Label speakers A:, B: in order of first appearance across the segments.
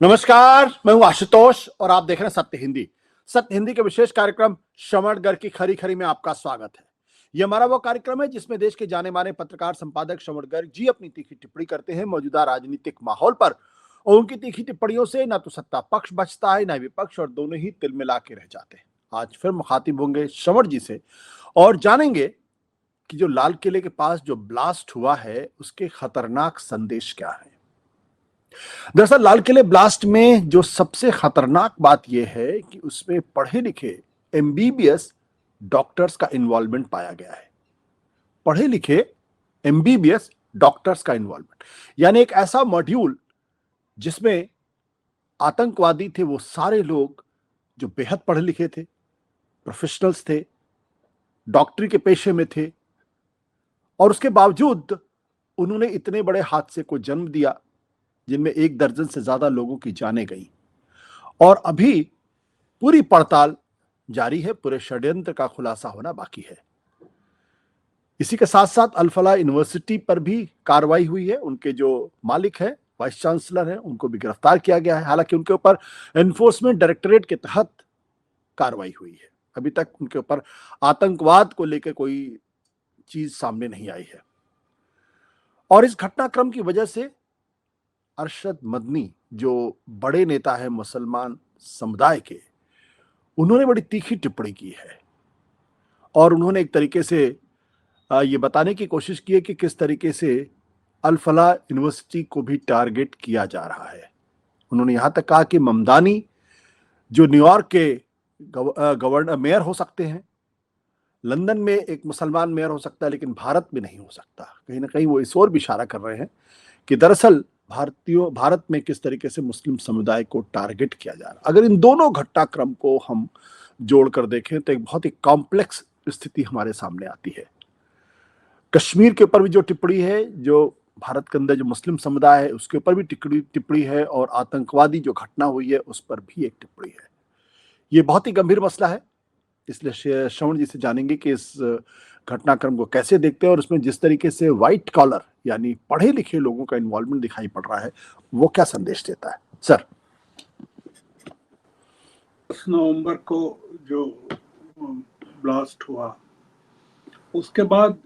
A: नमस्कार, मैं हूं आशुतोष और आप देख रहे हैं सत्य हिंदी। सत्य हिंदी के विशेष कार्यक्रम श्रवणगढ़ की खरी खरी में आपका स्वागत है। यह हमारा वो कार्यक्रम है जिसमें देश के जाने माने पत्रकार संपादक श्रवणगढ़ जी अपनी तीखी टिप्पणी करते हैं मौजूदा राजनीतिक माहौल पर और उनकी तीखी टिप्पणियों से न तो सत्ता पक्ष बचता है न विपक्ष और दोनों ही तिलमिला के रह जाते हैं। आज फिर मुखातिब होंगे श्रवण जी से और जानेंगे कि जो लाल किले के पास जो ब्लास्ट हुआ है उसके खतरनाक संदेश क्या है। दरअसल लाल किले ब्लास्ट में जो सबसे खतरनाक बात यह है कि उसमें पढ़े लिखे एमबीबीएस डॉक्टर्स का इन्वॉल्वमेंट पाया गया है। पढ़े लिखे एमबीबीएस डॉक्टर्स का इन्वॉल्वमेंट यानी एक ऐसा मॉड्यूल जिसमें आतंकवादी थे वो सारे लोग जो बेहद पढ़े लिखे थे, प्रोफेशनल्स थे, डॉक्टरी के पेशे में थे और उसके बावजूद उन्होंने इतने बड़े हादसे को जन्म दिया जिनमें 1 दर्जन से ज्यादा लोगों की जानें गई और अभी पूरी पड़ताल जारी है। पूरे षड्यंत्र का खुलासा होना बाकी है। इसी के साथ साथ अल फलाह यूनिवर्सिटी पर भी कार्रवाई हुई है। उनके जो मालिक है, वाइस चांसलर है, उनको भी गिरफ्तार किया गया है। हालांकि उनके ऊपर एनफोर्समेंट डायरेक्टरेट के तहत कार्रवाई हुई है। अभी तक उनके ऊपर आतंकवाद को लेकर कोई चीज सामने नहीं आई है। और इस घटनाक्रम की वजह से अरशद मदनी जो बड़े नेता है मुसलमान समुदाय के, उन्होंने बड़ी तीखी टिप्पणी की है और उन्होंने एक तरीके से ये बताने की कोशिश की है कि किस तरीके से अल फलाह यूनिवर्सिटी को भी टारगेट किया जा रहा है। उन्होंने यहां तक कहा कि ममदानी जो न्यूयॉर्क के गवर्नर मेयर हो सकते हैं, लंदन में एक मुसलमान मेयर हो सकता है, लेकिन भारत में नहीं हो सकता। कहीं ना कहीं वो इस ओर भी इशारा कर रहे हैं कि दरअसल भारत में किस तरीके से मुस्लिम समुदाय को टारगेट किया जा रहा है। अगर इन दोनों घटनाक्रम को हम जोड़कर देखें तो एक बहुत ही कॉम्प्लेक्स स्थिति हमारे सामने आती है। कश्मीर के ऊपर भी जो टिप्पणी है, जो भारत के अंदर जो मुस्लिम समुदाय है उसके ऊपर भी टिप्पणी है और आतंकवादी जो घटना हुई है उस पर भी एक टिप्पणी है। ये बहुत ही गंभीर मसला है, इसलिए श्रवण जी से जानेंगे कि इस घटनाक्रम को कैसे देखते हैं और उसमें जिस तरीके से व्हाइट कॉलर यानी पढ़े लिखे लोगों का इन्वॉल्वमेंट दिखाई पड़ रहा है वो क्या संदेश देता है। सर,
B: 10 नवंबर को जो ब्लास्ट हुआ उसके बाद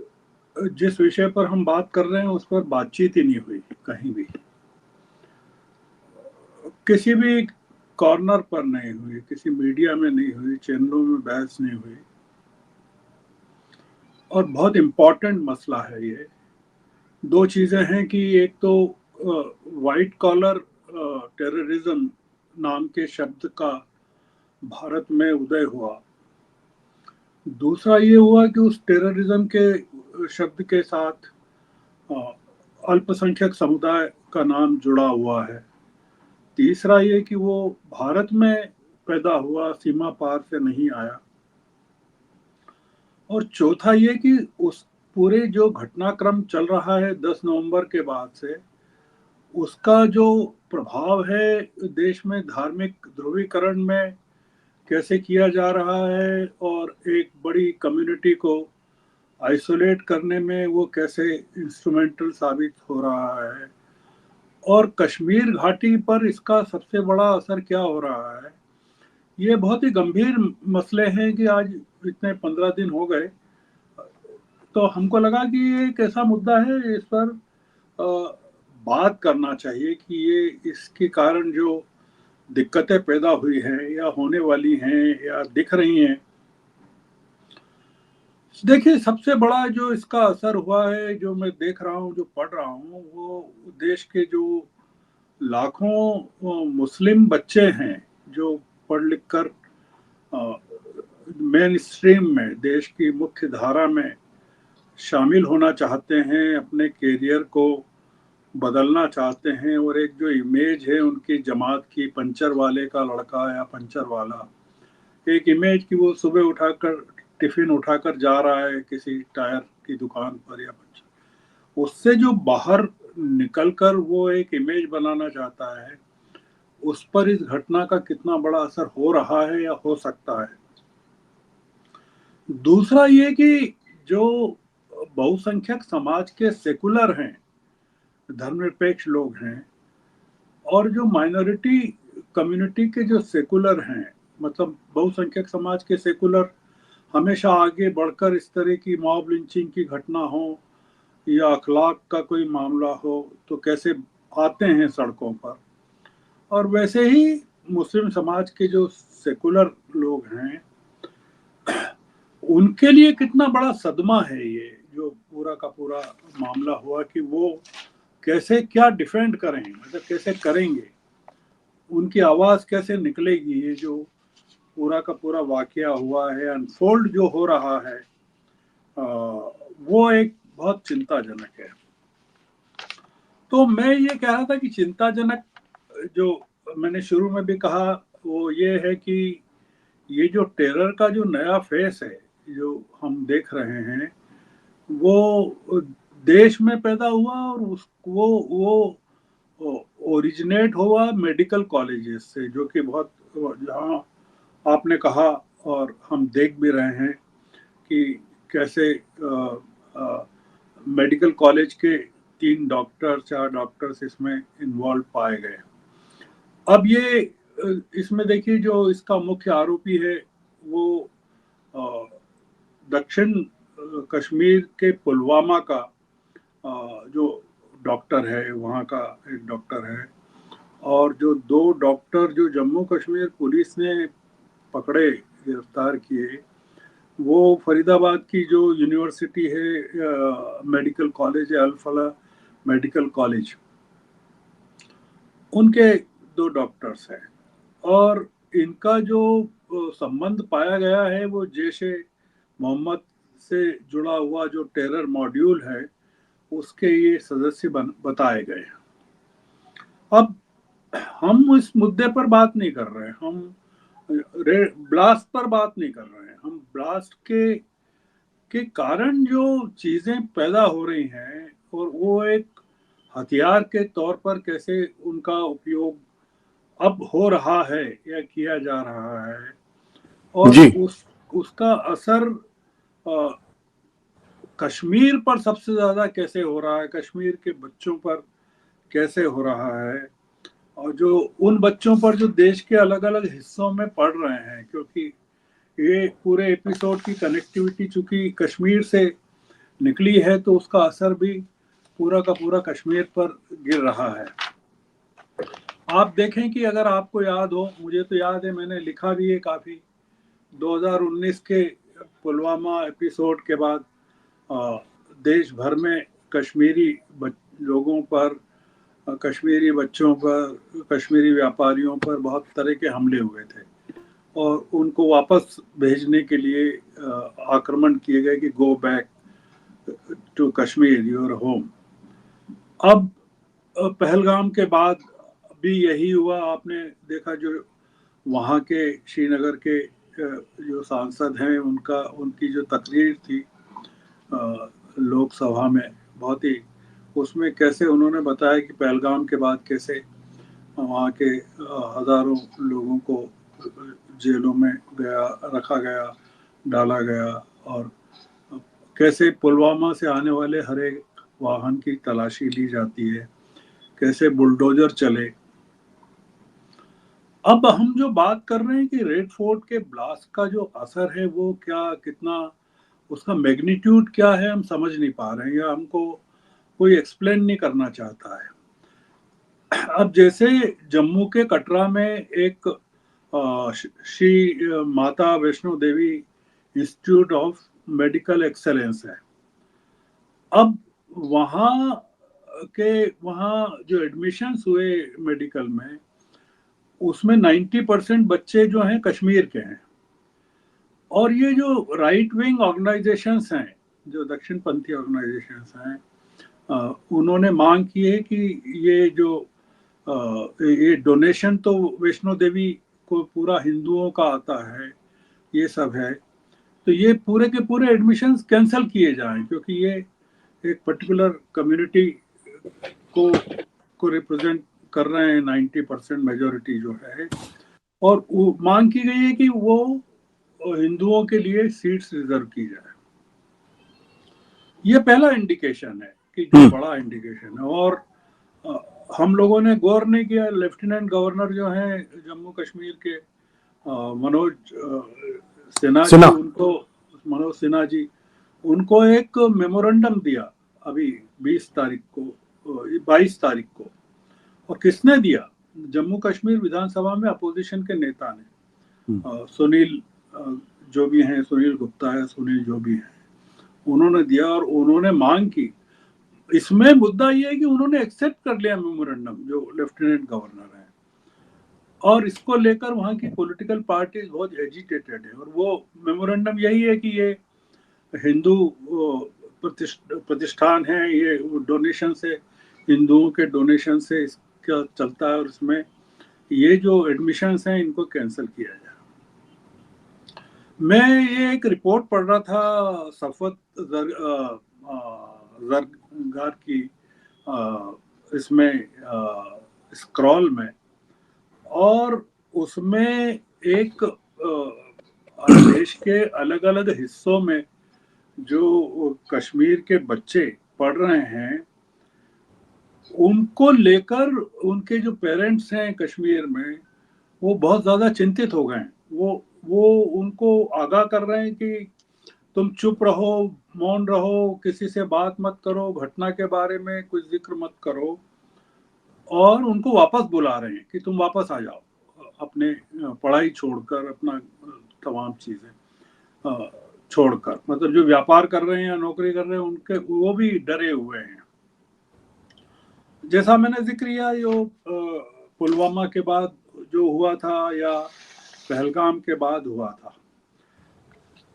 B: जिस विषय पर हम बात कर रहे हैं उस पर बातचीत ही नहीं हुई कहीं भी, किसी भी कॉर्नर पर नहीं हुई, किसी मीडिया में नहीं हुई, चैनलों में बहस नहीं हुई। और बहुत इम्पोर्टेंट मसला है ये। 2 चीजें हैं कि एक तो वाइट कॉलर टेररिज्म नाम के शब्द का भारत में उदय हुआ। दूसरा ये हुआ कि उस टेररिज्म के शब्द के साथ अल्पसंख्यक समुदाय का नाम जुड़ा हुआ है। तीसरा ये कि वो भारत में पैदा हुआ, सीमा पार से नहीं आया। और चौथा ये कि उस पूरे जो घटनाक्रम चल रहा है 10 नवंबर के बाद से, उसका जो प्रभाव है देश में धार्मिक ध्रुवीकरण में कैसे किया जा रहा है और एक बड़ी कम्युनिटी को आइसोलेट करने में वो कैसे इंस्ट्रूमेंटल साबित हो रहा है, और कश्मीर घाटी पर इसका सबसे बड़ा असर क्या हो रहा है। ये बहुत ही गंभीर मसले हैं कि आज इतने 15 दिन हो गए तो हमको लगा कि ये एक ऐसा मुद्दा है इस पर बात करना चाहिए कि ये इसके कारण जो दिक्कतें पैदा हुई हैं या होने वाली हैं या दिख रही हैं। देखिए, सबसे बड़ा जो इसका असर हुआ है, जो मैं देख रहा हूँ, जो पढ़ रहा हूँ, वो देश के जो लाखों मुस्लिम बच्चे हैं जो पढ़ लिख कर मेन स्ट्रीम में, देश की मुख्य धारा में शामिल होना चाहते हैं, अपने कैरियर को बदलना चाहते हैं, और एक जो इमेज है उनकी जमात की, पंचर वाले का लड़का या पंचर वाला, एक इमेज की वो सुबह उठाकर टिफिन उठाकर जा रहा है किसी टायर की दुकान पर या पंचर, उससे जो बाहर निकलकर वो एक इमेज बनाना चाहता है, उस पर इस घटना का कितना बड़ा असर हो रहा है या हो सकता है। दूसरा ये कि जो बहुसंख्यक समाज के सेकुलर हैं, धर्मनिरपेक्ष लोग हैं, और जो माइनॉरिटी कम्युनिटी के जो सेकुलर हैं, मतलब बहुसंख्यक समाज के सेकुलर हमेशा आगे बढ़कर इस तरह की मॉब लिंचिंग की घटना हो या अखलाक का कोई मामला हो तो कैसे आते हैं सड़कों पर। और वैसे ही मुस्लिम समाज के जो सेकुलर लोग हैं उनके लिए कितना बड़ा सदमा है ये जो पूरा का पूरा मामला हुआ कि वो कैसे क्या डिफेंड करें, मतलब कैसे करेंगे, उनकी आवाज कैसे निकलेगी। ये जो पूरा का पूरा वाकया हुआ है, अनफोल्ड जो हो रहा है, वो एक बहुत चिंताजनक है। तो मैं ये कह रहा था कि चिंताजनक जो मैंने शुरू में भी कहा वो ये है कि ये जो टेरर का जो नया फेस है जो हम देख रहे हैं वो देश में पैदा हुआ और वो ओरिजिनेट हुआ मेडिकल कॉलेजेस से, जो कि बहुत, जहाँ आपने कहा और हम देख भी रहे हैं कि कैसे मेडिकल कॉलेज के 4 डॉक्टर्स इसमें इन्वॉल्व पाए गए। अब ये इसमें देखिए जो इसका मुख्य आरोपी है वो दक्षिण कश्मीर के पुलवामा का जो डॉक्टर है, वहाँ का एक डॉक्टर है। और जो 2 डॉक्टर जो जम्मू कश्मीर पुलिस ने पकड़े, गिरफ्तार किए, वो फरीदाबाद की जो यूनिवर्सिटी है, मेडिकल कॉलेज है, अल फला मेडिकल कॉलेज, उनके 2 डॉक्टर्स हैं। और इनका जो संबंध पाया गया है वो जैश ए मोहम्मद से जुड़ा हुआ जो टेरर मॉड्यूल है उसके ये सदस्य बताए गए। अब हम इस मुद्दे पर बात नहीं कर रहे हैं, हम ब्लास्ट पर बात नहीं कर रहे हैं। हम ब्लास्ट के कारण जो चीजें पैदा हो रही हैं और वो एक हथियार के तौर पर कैसे उनका उपयोग अब हो रहा है या किया जा रहा है, और
A: जी।
B: उसका असर कश्मीर पर सबसे ज्यादा कैसे हो रहा है, कश्मीर के बच्चों पर कैसे हो रहा है, और जो उन बच्चों पर जो देश के अलग अलग हिस्सों में पढ़ रहे हैं, क्योंकि ये पूरे एपिसोड की कनेक्टिविटी चूंकि कश्मीर से निकली है तो उसका असर भी पूरा का पूरा कश्मीर पर गिर रहा है। आप देखें कि अगर आपको याद हो, मुझे तो याद है, मैंने लिखा भी है काफ़ी, 2019 के पुलवामा एपिसोड के बाद देश भर में कश्मीरी लोगों पर, कश्मीरी बच्चों पर, कश्मीरी व्यापारियों पर बहुत तरह के हमले हुए थे और उनको वापस भेजने के लिए आक्रमण किए गए कि go back to Kashmir, your home. अब पहलगाम के बाद भी यही हुआ। आपने देखा जो वहाँ के श्रीनगर के जो सांसद हैं उनकी जो तकरीर थी लोकसभा में, बहुत ही, उसमें कैसे उन्होंने बताया कि पहलगाम के बाद कैसे वहाँ के हजारों लोगों को जेलों में रखा गया, डाला गया, और कैसे पुलवामा से आने वाले हर एक वाहन की तलाशी ली जाती है, कैसे बुलडोजर चले। अब हम जो बात कर रहे हैं कि रेड फोर्ट के ब्लास्ट का जो असर है वो क्या, कितना उसका मैग्नीट्यूड क्या है, हम समझ नहीं पा रहे हैं या हमको कोई एक्सप्लेन नहीं करना चाहता है। अब जैसे जम्मू के कटरा में एक Shri Mata Vaishno Devi institute of medical excellence है। अब वहाँ जो एडमिशन्स हुए मेडिकल में, उसमें 90% बच्चे जो हैं कश्मीर के हैं। और ये जो राइट विंग ऑर्गेनाइजेशंस हैं, जो दक्षिणपंथी ऑर्गेनाइजेशंस हैं, उन्होंने मांग की है कि ये जो ये डोनेशन तो वैष्णो देवी को पूरा हिंदुओं का आता है, ये सब है, तो ये पूरे के पूरे एडमिशन्स कैंसिल किए जाएं, क्योंकि ये एक पर्टिकुलर कम्युनिटी को रिप्रेजेंट कर रहे हैं, 90% मेजोरिटी जो है। और मांग की गई है कि वो हिंदुओं के लिए सीट्स रिजर्व की जाए। ये पहला इंडिकेशन है कि जो बड़ा इंडिकेशन है। और हम लोगों ने गौर नहीं किया। लेफ्टिनेंट गवर्नर जो हैं जम्मू कश्मीर के मनोज सिन्हा जी,
A: सिन्हा।
B: उनको मनोज सिन्हा जी, उनको एक मेमोरेंडम दिया अभी 20 तारीख को, 22 तारीख को। और किसने दिया? जम्मू कश्मीर विधानसभा में अपोजिशन के नेता ने, सुनील जो भी हैं, सुनील गुप्ता है, सुनील जो भी हैं, उन्होंने दिया। और उन्होंने मांग की। इसमें मुद्दा ये है कि उन्होंने एक्सेप्ट कर लिया मेमोरेंडम, जो लेफ्टिनेंट गवर्नर है। और इसको लेकर वहाँ की पॉलिटिकल पार्टीज बहुत एजिटेटेड है। और वो मेमोरेंडम यही है कि ये हिंदू प्रतिष्ठान है, ये डोनेशन से, हिंदुओं के डोनेशन से इसका चलता है। और इसमें ये जो एडमिशन्स हैं इनको कैंसिल किया जाए। मैं ये एक रिपोर्ट पढ़ रहा था सफवत जरगार की, इसमें स्क्रॉल में। और उसमें एक देश के अलग अलग हिस्सों में जो कश्मीर के बच्चे पढ़ रहे हैं, उनको लेकर उनके जो पेरेंट्स हैं कश्मीर में, वो बहुत ज़्यादा चिंतित हो गए हैं। वो उनको आगाह कर रहे हैं कि तुम चुप रहो, मौन रहो, किसी से बात मत करो, घटना के बारे में कुछ जिक्र मत करो। और उनको वापस बुला रहे हैं कि तुम वापस आ जाओ, अपने पढ़ाई छोड़कर, अपना तमाम चीज़ें छोड़कर। मतलब जो व्यापार कर रहे हैं या नौकरी कर रहे हैं, उनके वो भी डरे हुए हैं। जैसा मैंने जिक्र किया, जो पुलवामा के बाद जो हुआ था या पहलगाम के बाद हुआ था,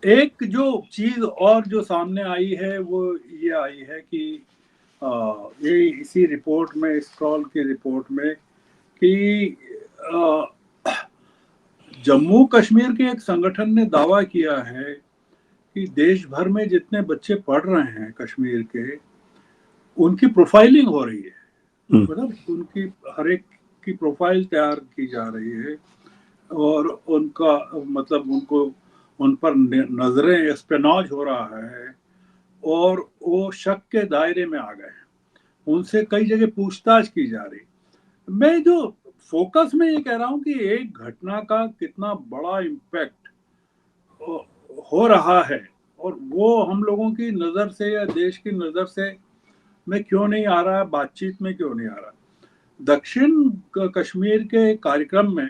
B: एक जो चीज और जो सामने आई है वो ये आई है कि ये इसी रिपोर्ट में, स्क्रॉल की रिपोर्ट में, कि जम्मू कश्मीर के एक संगठन ने दावा किया है कि देश भर में जितने बच्चे पढ़ रहे हैं कश्मीर के, उनकी प्रोफाइलिंग हो रही है। मतलब उनकी हर एक की प्रोफाइल तैयार की जा रही है। और उनका मतलब उनको, उन पर नजरें, एस्पेनॉज हो रहा है। और वो शक के दायरे में आ गए हैं। उनसे कई जगह पूछताछ की जा रही। मैं जो फोकस में ये कह रहा हूँ कि एक घटना का कितना बड़ा इम्पैक्ट हो रहा है, और वो हम लोगों की नज़र से या देश की नज़र से में क्यों नहीं आ रहा है, बातचीत में क्यों नहीं आ रहा। दक्षिण कश्मीर के कार्यक्रम में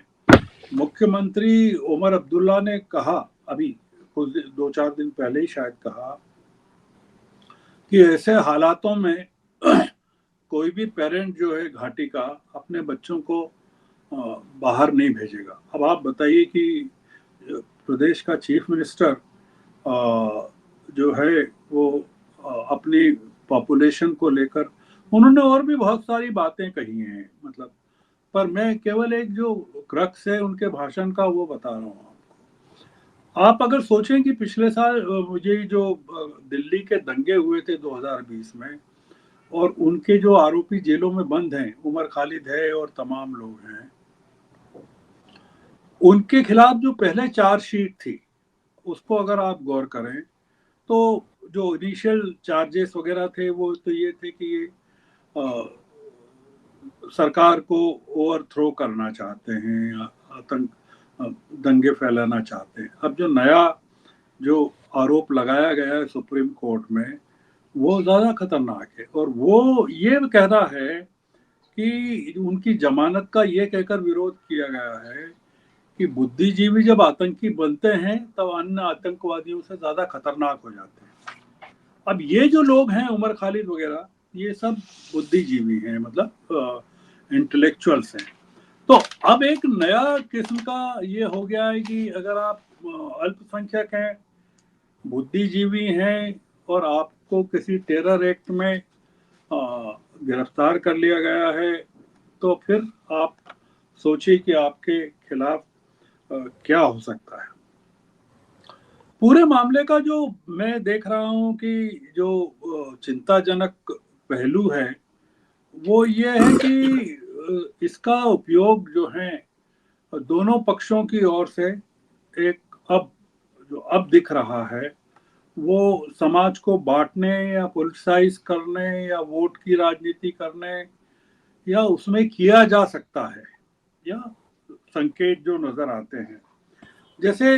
B: मुख्यमंत्री उमर अब्दुल्ला ने कहा, अभी कुछ 2-4 दिन पहले ही शायद कहा, कि ऐसे हालातों में कोई भी पेरेंट जो है घाटी का अपने बच्चों को बाहर नहीं भेजेगा। अब आप बताइए कि प्रदेश का चीफ मिनिस्टर जो है वो अपनी पॉपुलेशन को लेकर, उन्होंने और भी बहुत सारी बातें कही हैं, मतलब। पर मैं केवल एक जो क्रक्स है उनके भाषण का वो बता रहा हूँ आपको। आप अगर सोचें कि पिछले साल मुझे जो दिल्ली के दंगे हुए थे 2020 में, और उनके जो आरोपी जेलों में बंद हैं, उमर खालिद है और तमाम लोग हैं, उनके खिलाफ जो पहले चार्जशीट थी, उसको अगर आप गौर करें तो जो इनिशियल चार्जेस वगैरह थे वो तो ये थे कि ये सरकार को ओवरथ्रो करना चाहते हैं, आतंक, दंगे फैलाना चाहते हैं। अब जो नया जो आरोप लगाया गया है सुप्रीम कोर्ट में, वो ज़्यादा खतरनाक है। और वो ये कह रहा है कि उनकी जमानत का ये कहकर विरोध किया गया है कि बुद्धिजीवी जब आतंकी बनते हैं तब अन्य आतंकवादियों से ज़्यादा खतरनाक हो जाते हैं। अब ये जो लोग हैं, उमर खालिद वगैरह, ये सब बुद्धिजीवी हैं, मतलब इंटेलेक्चुअल्स हैं। तो अब एक नया किस्म का ये हो गया है कि अगर आप अल्पसंख्यक हैं, बुद्धिजीवी हैं, और आपको किसी टेरर एक्ट में गिरफ्तार कर लिया गया है, तो फिर आप सोचिए कि आपके खिलाफ क्या हो सकता है। पूरे मामले का जो मैं देख रहा हूँ कि जो चिंताजनक पहलू है वो ये है कि इसका उपयोग जो है दोनों पक्षों की ओर से, एक अब जो अब दिख रहा है, वो समाज को बांटने या पॉलिटिसाइज करने या वोट की राजनीति करने या उसमें किया जा सकता है, या संकेत जो नजर आते हैं। जैसे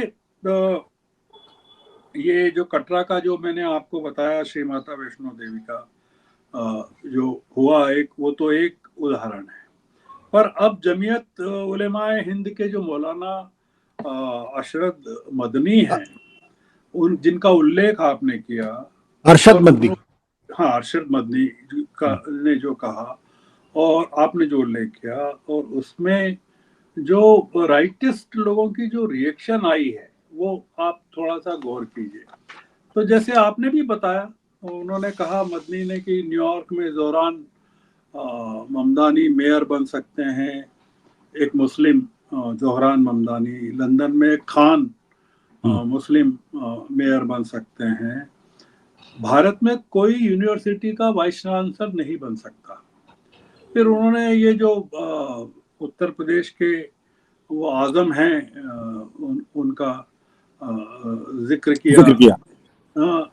B: ये जो कटरा का जो मैंने आपको बताया श्री माता वैष्णो देवी का जो हुआ एक, वो तो एक उदाहरण है। पर अब जमीयत उलेमाए हिंद के जो मौलाना अशरद मदनी हैं, उन जिनका उल्लेख आपने किया,
A: अरशद
B: और
A: मदनी।
B: हाँ, अरशद मदनी का ने जो कहा और आपने जो उल्लेख किया, और उसमें जो राइटिस्ट लोगों की जो रिएक्शन आई है, वो आप थोड़ा सा गौर कीजिए। तो जैसे आपने भी बताया, उन्होंने कहा मदनी ने कि न्यूयॉर्क में जोहरान ममदानी मेयर बन सकते हैं, एक मुस्लिम जोहरान ममदानी। लंदन में एक खान मुस्लिम मेयर बन सकते हैं। भारत में कोई यूनिवर्सिटी का वाइस चांसलर नहीं बन सकता। फिर उन्होंने ये जो उत्तर प्रदेश के वो आजम हैं, उनका जिक्र किया।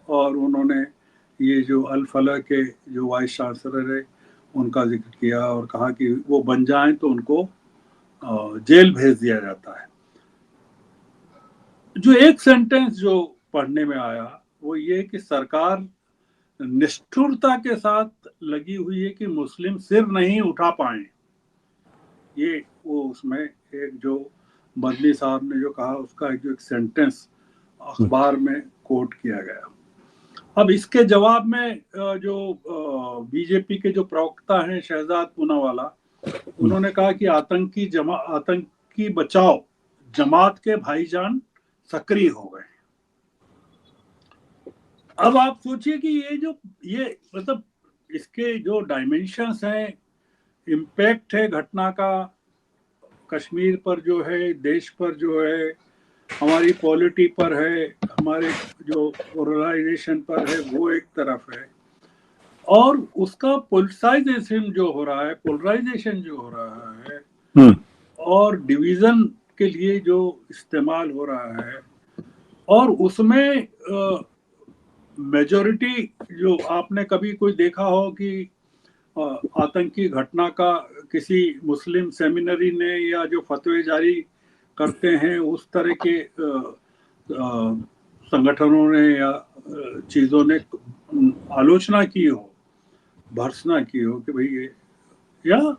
B: और उन्होंने ये जो अल फला के जो वाइस चांसलर है उनका जिक्र किया और कहा कि वो बन जाएं तो उनको जेल भेज दिया जाता है। जो एक सेंटेंस जो पढ़ने में आया वो ये कि सरकार निष्ठुरता के साथ लगी हुई है कि मुस्लिम सिर नहीं उठा पाए। ये वो उसमें एक जो बदली साहब ने जो कहा उसका जो एक सेंटेंस अखबार में कोट किया गया। अब इसके जवाब में जो बीजेपी के जो प्रवक्ता हैं शहजाद पूनावाला, उन्होंने कहा कि आतंकी बचाओ जमात के भाईजान सक्रिय हो गए। अब आप सोचिए कि ये मतलब इसके जो डायमेंशंस हैं, इम्पैक्ट है घटना का कश्मीर पर जो है, देश पर जो है, हमारी पॉलिटी पर है, हमारे जो पोलराइजेशन पर है, वो एक तरफ है, और उसका पोलराइजेशन जो हो रहा है और डिवीजन के लिए जो इस्तेमाल हो रहा है, और उसमें मेजॉरिटी जो आपने कभी कोई देखा हो कि आतंकी घटना का किसी मुस्लिम सेमिनरी ने या जो फतवे जारी करते हैं उस तरह के संगठनों ने या चीज़ों ने आलोचना की हो, भर्त्सना की हो कि भाई ये, या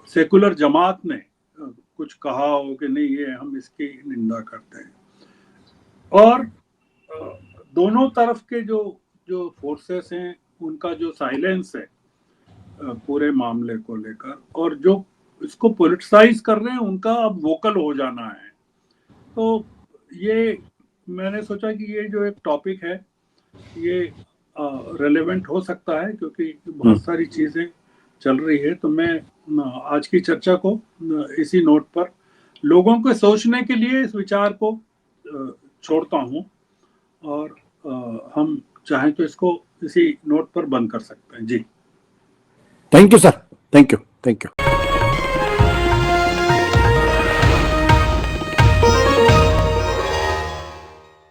B: सेकुलर जमात ने कुछ कहा हो कि नहीं ये हम इसकी निंदा करते हैं। और दोनों तरफ के जो जो फोर्सेस हैं उनका जो साइलेंस है पूरे मामले को लेकर, और जो इसको पॉलिटिसाइज कर रहे हैं उनका अब वोकल हो जाना है। तो ये मैंने सोचा कि ये जो एक टॉपिक है ये रेलेवेंट हो सकता है क्योंकि बहुत सारी चीज़ें चल रही है। तो मैं आज की चर्चा को इसी नोट पर लोगों को सोचने के लिए इस विचार को छोड़ता हूँ, और हम चाहें तो इसको इसी नोट पर बंद कर सकते हैं। जी,
A: thank you sir, thank you.